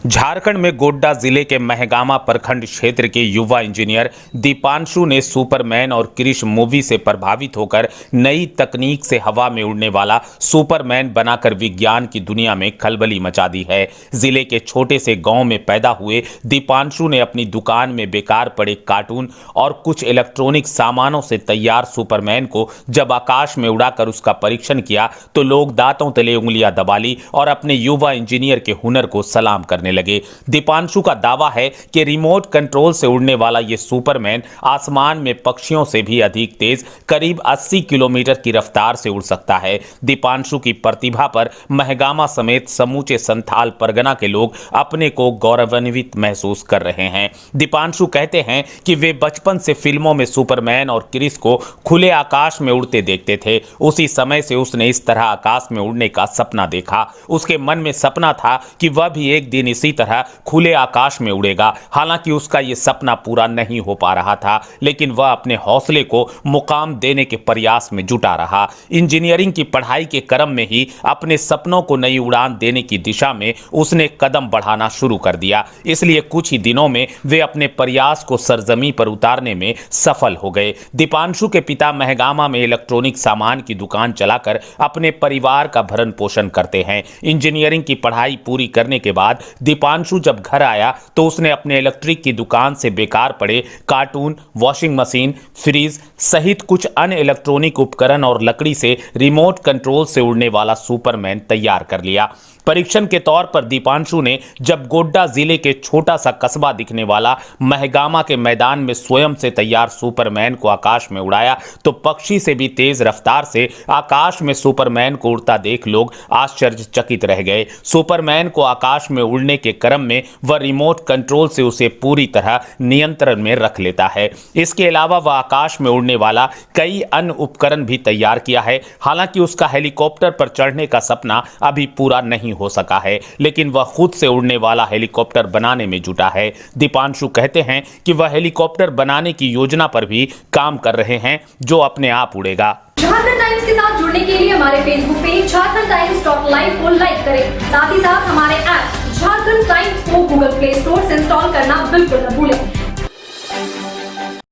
झारखंड में गोड्डा जिले के महगामा प्रखंड क्षेत्र के युवा इंजीनियर दीपांशु ने सुपरमैन और क्रिश मूवी से प्रभावित होकर नई तकनीक से हवा में उड़ने वाला सुपरमैन बनाकर विज्ञान की दुनिया में खलबली मचा दी है। जिले के छोटे से गांव में पैदा हुए दीपांशु ने अपनी दुकान में बेकार पड़े कार्टून और कुछ इलेक्ट्रॉनिक सामानों से तैयार सुपरमैन को जब आकाश में उड़ाकर उसका परीक्षण किया तो लोग दांतों तले उंगलियां दबा ली और अपने युवा इंजीनियर के हुनर को सलाम करने लगे। दीपांशु का दावा है कि रिमोट कंट्रोल से उड़ने वाला यह सुपरमैन आसमान में पक्षियों से भी अधिक तेज करीब 80 किलोमीटर की रफ्तार से उड़ सकता है। दीपांशु की प्रतिभा पर महगामा समेत समूचे संथाल परगना के लोग अपने को गौरवान्वित महसूस कर रहे हैं। दीपांशु कहते हैं कि वे बचपन से फिल्मों में सुपरमैन और क्रिस को खुले आकाश में उड़ते देखते थे। उसी समय से उसने इस तरह आकाश में उड़ने का सपना देखा। उसके मन में सपना था कि वह भी एक दिन इसी तरह खुले आकाश में उड़ेगा। हालांकि उसका यह सपना पूरा नहीं हो पा रहा था, लेकिन वह अपने हौसले को मुकाम देने के प्रयास में जुटा रहा। इंजीनियरिंग की पढ़ाई के क्रम में ही अपने सपनों को नई उड़ान देने की दिशा में उसने कदम बढ़ाना शुरू कर दिया। इसलिए कुछ ही दिनों में वे अपने प्रयास को सरजमी पर उतारने में सफल हो गए। दीपांशु के पिता महगामा में इलेक्ट्रॉनिक सामान की दुकान चलाकर अपने परिवार का भरण पोषण करते हैं। इंजीनियरिंग की पढ़ाई पूरी करने के बाद दीपांशु जब घर आया तो उसने अपने इलेक्ट्रिक की दुकान से बेकार पड़े कार्टून, वॉशिंग मशीन, फ्रिज सहित कुछ अन्य इलेक्ट्रॉनिक उपकरण और लकड़ी से रिमोट कंट्रोल से उड़ने वाला सुपरमैन तैयार कर लिया। परीक्षण के तौर पर दीपांशु ने जब गोड्डा जिले के छोटा सा कस्बा दिखने वाला महगामा के मैदान में स्वयं से तैयार सुपरमैन को आकाश में उड़ाया तो पक्षी से भी तेज रफ्तार से आकाश में सुपरमैन को उड़ता देख लोग आश्चर्यचकित रह गए। सुपरमैन को आकाश में उड़ने के क्रम में वह रिमोट कंट्रोल से उसे पूरी तरह नियंत्रण में रख लेता है। इसके अलावा वह आकाश में उड़ने वाला कई अन्य उपकरण भी तैयार किया है। हालांकि उसका हेलीकॉप्टर पर चढ़ने का सपना अभी पूरा नहीं हो सका है, लेकिन वह खुद से उड़ने वाला हेलीकॉप्टर बनाने में जुटा है। दीपांशु कहते हैं कि वह हेलीकॉप्टर बनाने की योजना पर भी काम कर रहे हैं जो अपने आप उड़ेगा। झारखंड टाइम्स के साथ जुड़ने के लिए हमारे फेसबुक पेज झारखंड-टाइम्स.live को लाइक करें। साथ ही साथ हमारे ऐप झारखंड टाइम्स को गूगल प्ले स्टोर से इंस्टॉल करना बिल्कुल न भूलें।